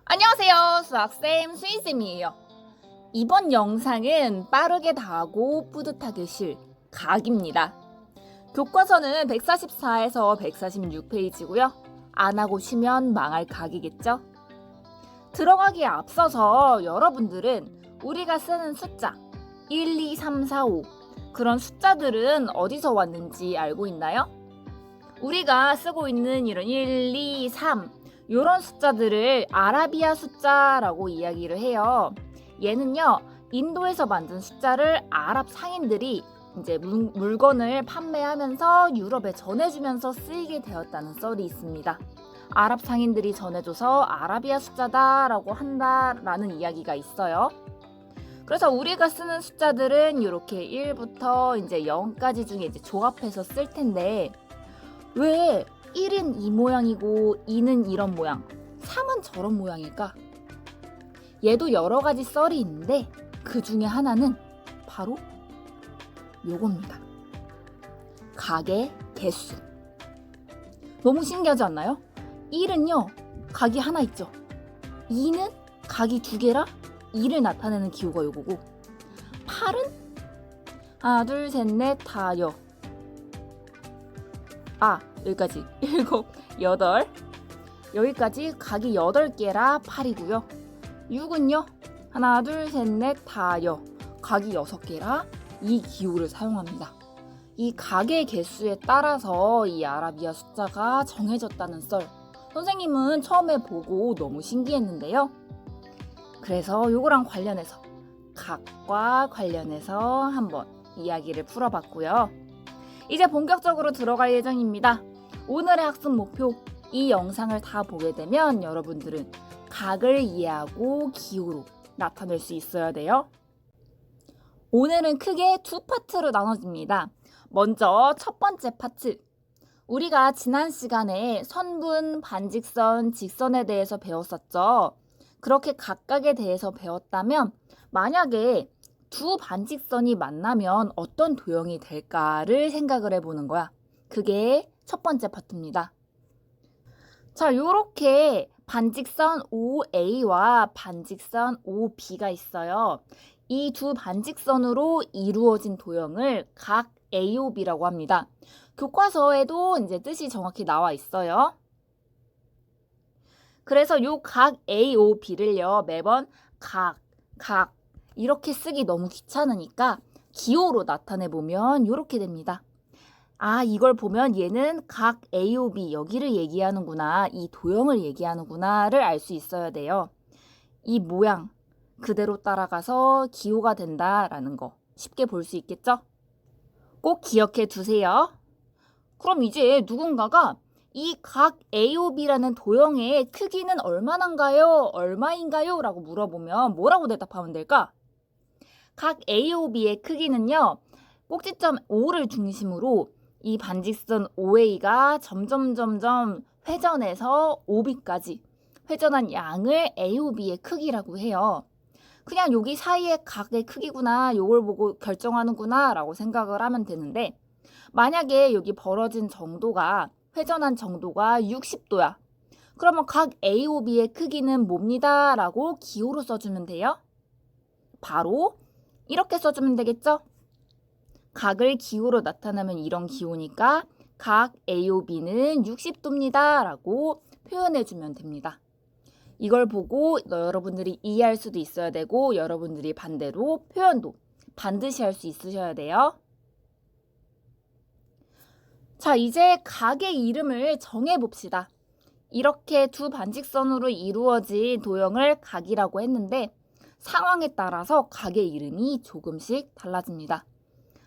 안녕하세요. 수학쌤 수인쌤이에요. 이번 영상은 빠르게 다 하고 뿌듯하게 쉴 각입니다. 교과서는 144에서 146페이지고요. 안 하고 쉬면 망할 각이겠죠? 들어가기에 앞서서 여러분들은 우리가 쓰는 숫자 1, 2, 3, 4, 5 그런 숫자들은 어디서 왔는지 알고 있나요? 우리가 쓰고 있는 이런 1, 2, 3 이런 숫자들을 아라비아 숫자라고 이야기를 해요. 얘는요, 인도에서 만든 숫자를 아랍 상인들이 이제 물건을 판매하면서 유럽에 전해주면서 쓰이게 되었다는 썰이 있습니다. 아랍 상인들이 전해줘서 아라비아 숫자다라고 한다라는 이야기가 있어요. 그래서 우리가 쓰는 숫자들은 이렇게 1부터 이제 0까지 중에 이제 조합해서 쓸 텐데 왜 1은 이 모양이고 2는 이런 모양, 3은 저런 모양일까? 얘도 여러 가지 썰이 있는데 그 중에 하나는 바로 요겁니다. 각의 개수. 너무 신기하지 않나요? 1은요, 각이 하나 있죠. 2는 각이 두 개라 2를 나타내는 기호가 요거고 8은 하나, 둘, 셋, 넷, 다, 여. 여기까지 7, 8 여기까지 각이 8개라 8이고요. 6은요 하나, 둘, 셋, 넷, 다, 여 각이 6개라 이 기호를 사용합니다. 이 각의 개수에 따라서 이 아라비아 숫자가 정해졌다는 썰 선생님은 처음에 보고 너무 신기했는데요. 그래서 요거랑 관련해서 각과 관련해서 한번 이야기를 풀어봤고요. 이제 본격적으로 들어갈 예정입니다. 오늘의 학습 목표, 이 영상을 다 보게 되면 여러분들은 각을 이해하고 기호로 나타낼 수 있어야 돼요. 오늘은 크게 두 파트로 나눠집니다. 먼저 첫 번째 파트. 우리가 지난 시간에 선분, 반직선, 직선에 대해서 배웠었죠. 그렇게 각각에 대해서 배웠다면 만약에 두 반직선이 만나면 어떤 도형이 될까를 생각을 해보는 거야. 그게 첫 번째 파트입니다. 자, 요렇게 반직선 OA와 반직선 OB가 있어요. 이 두 반직선으로 이루어진 도형을 각 AOB라고 합니다. 교과서에도 이제 뜻이 정확히 나와 있어요. 그래서 요 각 AOB를요, 매번 각 이렇게 쓰기 너무 귀찮으니까 기호로 나타내보면 이렇게 됩니다. 이걸 보면 얘는 각 AOB 여기를 얘기하는구나, 이 도형을 얘기하는구나를 알 수 있어야 돼요. 이 모양 그대로 따라가서 기호가 된다라는 거 쉽게 볼 수 있겠죠? 꼭 기억해 두세요. 그럼 이제 누군가가 이 각 AOB라는 도형의 크기는 얼마나인가요? 얼마인가요? 라고 물어보면 뭐라고 대답하면 될까? 각 AOB의 크기는요, 꼭지점 O를 중심으로 이 반직선 OA가 점점 회전해서 OB까지 회전한 양을 AOB의 크기라고 해요. 그냥 여기 사이의 각의 크기구나, 요걸 보고 결정하는구나 라고 생각을 하면 되는데 만약에 여기 벌어진 정도가 회전한 정도가 60도야. 그러면 각 AOB의 크기는 뭡니다 라고 기호로 써주면 돼요. 바로 이렇게 써주면 되겠죠? 각을 기호로 나타내면 이런 기호니까 각 AOB는 60도입니다 라고 표현해주면 됩니다. 이걸 보고 여러분들이 이해할 수도 있어야 되고 여러분들이 반대로 표현도 반드시 할 수 있으셔야 돼요. 자, 이제 각의 이름을 정해봅시다. 이렇게 두 반직선으로 이루어진 도형을 각이라고 했는데 상황에 따라서 각의 이름이 조금씩 달라집니다.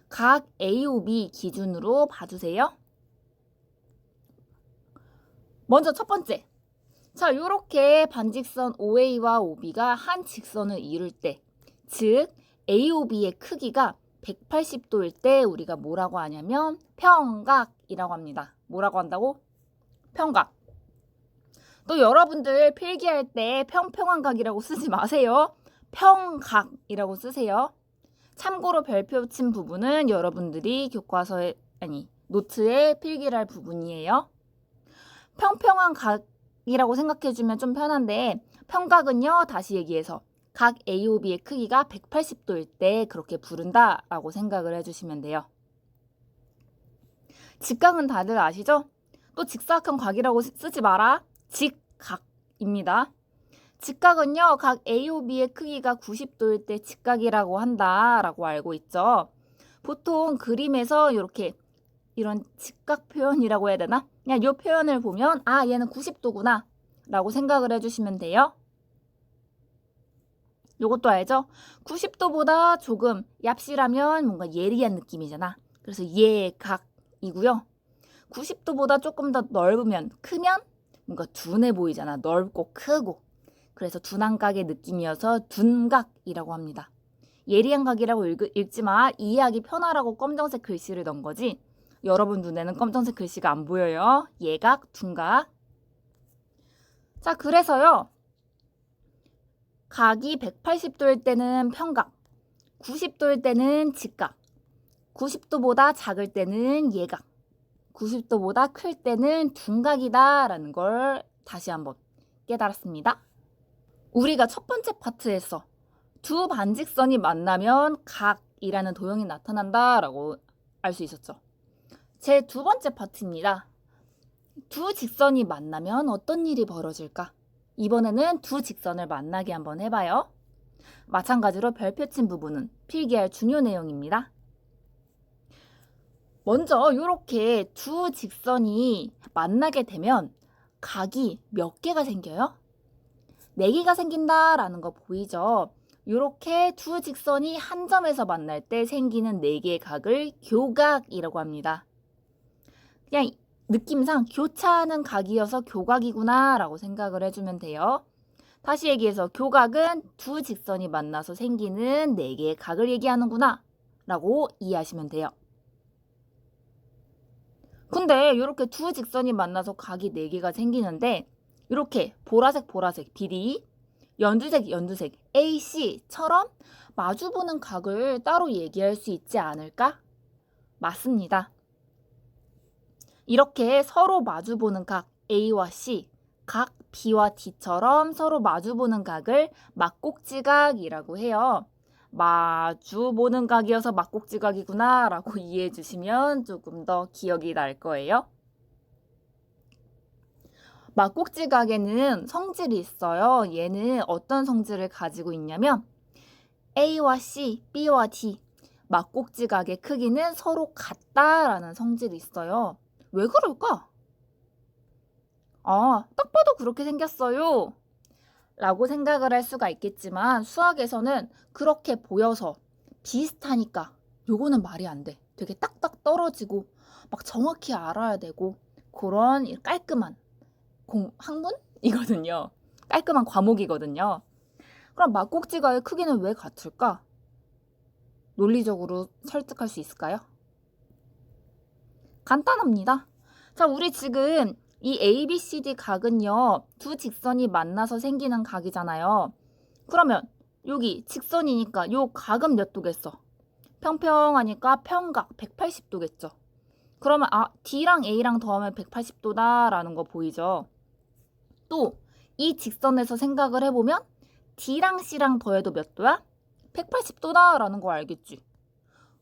각 AOB 기준으로 봐주세요. 먼저 첫 번째. 자, 요렇게 반직선 OA와 OB가 한 직선을 이룰 때, 즉 AOB의 크기가 180도일 때 우리가 뭐라고 하냐면 평각이라고 합니다. 뭐라고 한다고? 평각. 또 여러분들 필기할 때 평평한 각이라고 쓰지 마세요. 평각이라고 쓰세요. 참고로 별표 친 부분은 여러분들이 교과서에 노트에 필기를 할 부분이에요. 평평한 각이라고 생각해주면 좀 편한데 평각은요, 다시 얘기해서 각 AOB의 크기가 180도일 때 그렇게 부른다라고 생각을 해주시면 돼요. 직각은 다들 아시죠? 또 직사각형 각이라고 쓰지 마라. 직각입니다. 직각은요, 각 AOB의 크기가 90도일 때 직각이라고 한다라고 알고 있죠. 보통 그림에서 이렇게 이런 직각 표현이라고 해야 되나? 그냥 이 표현을 보면 아, 얘는 90도구나 라고 생각을 해주시면 돼요. 요것도 알죠? 90도보다 조금 얍실하면 뭔가 예리한 느낌이잖아. 그래서 예각이고요. 90도보다 조금 더 넓으면, 크면 뭔가 둔해 보이잖아. 넓고 크고. 그래서 둔한각의 느낌이어서 둔각이라고 합니다. 예리한 각이라고 읽지 마. 이해하기 편하라고 검정색 글씨를 넣은 거지. 여러분 눈에는 검정색 글씨가 안 보여요. 예각, 둔각. 자, 그래서요. 각이 180도일 때는 평각, 90도일 때는 직각, 90도보다 작을 때는 예각, 90도보다 클 때는 둔각이다 라는 걸 다시 한번 깨달았습니다. 우리가 첫 번째 파트에서 두 반직선이 만나면 각이라는 도형이 나타난다 라고 알 수 있었죠. 제 두 번째 파트입니다. 두 직선이 만나면 어떤 일이 벌어질까? 이번에는 두 직선을 만나게 한번 해봐요. 마찬가지로 별표 친 부분은 필기할 중요 내용입니다. 먼저 이렇게 두 직선이 만나게 되면 각이 몇 개가 생겨요? 4개가 생긴다라는 거 보이죠? 이렇게 두 직선이 한 점에서 만날 때 생기는 4개의 각을 교각이라고 합니다. 그냥 느낌상 교차하는 각이어서 교각이구나 라고 생각을 해주면 돼요. 다시 얘기해서 교각은 두 직선이 만나서 생기는 4개의 각을 얘기하는구나 라고 이해하시면 돼요. 근데 이렇게 두 직선이 만나서 각이 4개가 생기는데 이렇게 보라색 BD, 연두색 AC처럼 마주보는 각을 따로 얘기할 수 있지 않을까? 맞습니다. 이렇게 서로 마주보는 각 A와 C, 각 B와 D처럼 서로 마주보는 각을 막곡지각이라고 해요. 마주보는 각이어서 막곡지각이구나 라고 이해해 주시면 조금 더 기억이 날 거예요. 막곡지각에는 성질이 있어요. 얘는 어떤 성질을 가지고 있냐면 A와 C, B와 D, 막곡지각의 크기는 서로 같다라는 성질이 있어요. 왜 그럴까? 딱 봐도 그렇게 생겼어요. 라고 생각을 할 수가 있겠지만 수학에서는 그렇게 보여서 비슷하니까 요거는 말이 안 돼. 되게 딱딱 떨어지고 막 정확히 알아야 되고 그런 깔끔한 학문이거든요. 깔끔한 과목이거든요. 그럼 막곡지각의 크기는 왜 같을까? 논리적으로 설득할 수 있을까요? 간단합니다. 자, 우리 지금 이 ABCD 각은요. 두 직선이 만나서 생기는 각이잖아요. 그러면 여기 직선이니까 요 각은 몇 도겠어? 평평하니까 평각 180도겠죠. 그러면 D랑 A랑 더하면 180도다라는 거 보이죠? 또 이 직선에서 생각을 해보면 D랑 C랑 더해도 몇 도야? 180도다라는 거 알겠지?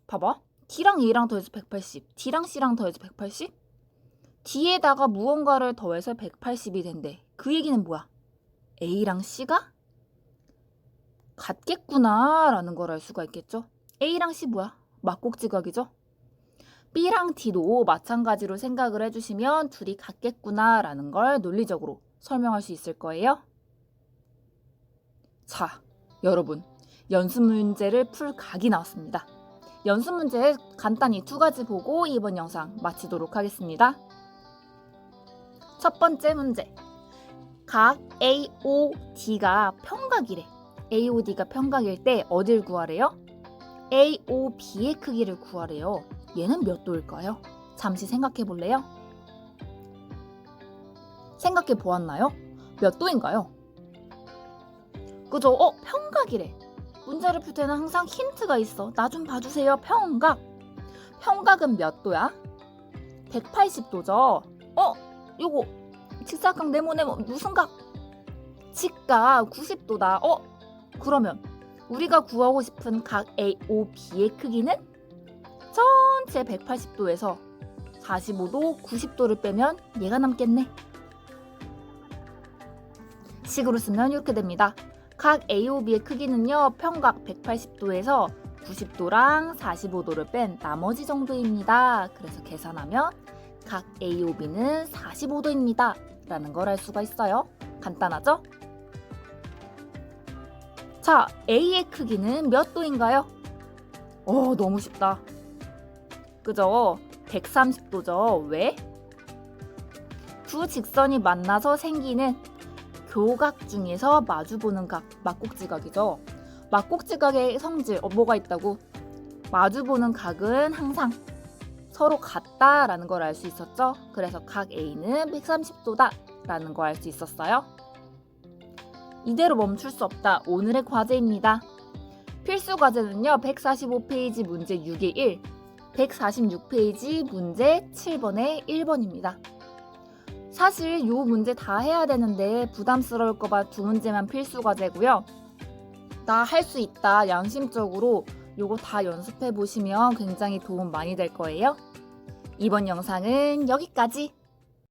봐봐. D랑 A랑 더해서 180, D랑 C랑 더해서 180? D에다가 무언가를 더해서 180이 된대. 그 얘기는 뭐야? A랑 C가 같겠구나 라는 걸 알 수가 있겠죠? A랑 C 뭐야? 막곡지각이죠? B랑 D도 마찬가지로 생각을 해주시면 둘이 같겠구나 라는 걸 논리적으로 설명할 수 있을 거예요. 자, 여러분, 연습 문제를 풀 각이 나왔습니다. 연습 문제 간단히 2가지 보고 이번 영상 마치도록 하겠습니다. 첫 번째 문제. 각 AOD가 평각이래. AOD가 평각일 때 어딜 구하래요? AOB의 크기를 구하래요. 얘는 몇 도일까요? 잠시 생각해 볼래요? 생각해 보았나요? 몇 도인가요? 그죠? 평각이래. 문제를 풀 때는 항상 힌트가 있어. 나 좀 봐주세요. 평각. 평각은 몇 도야? 180도죠? 요거 직사각형 네모네모 무슨 각? 직각 90도다. 그러면 우리가 구하고 싶은 각 AOB의 크기는 전체 180도에서 45도, 90도를 빼면 얘가 남겠네. 식으로 쓰면 이렇게 됩니다. 각 AOB의 크기는요, 평각 180도에서 90도랑 45도를 뺀 나머지 정도입니다. 그래서 계산하면 각 AOB는 45도입니다. 라는 걸 알 수가 있어요. 간단하죠? 자, A의 크기는 몇 도인가요? 너무 쉽다. 그죠? 130도죠. 왜? 두 직선이 만나서 생기는 교각 중에서 마주보는 각, 막곡지각이죠. 막곡지각의 성질, 뭐가 있다고? 마주보는 각은 항상 서로 같다라는 걸 알 수 있었죠. 그래서 각 A는 130도다 라는 거 알 수 있었어요. 이대로 멈출 수 없다. 오늘의 과제입니다. 필수 과제는요, 145페이지 문제 6의 1, 146페이지 문제 7번의 1번입니다. 사실 이 문제 다 해야 되는데 부담스러울까봐 두 문제만 필수 과제고요. 나 할 수 있다 양심적으로 요거 다 연습해 보시면 굉장히 도움 많이 될 거예요. 이번 영상은 여기까지.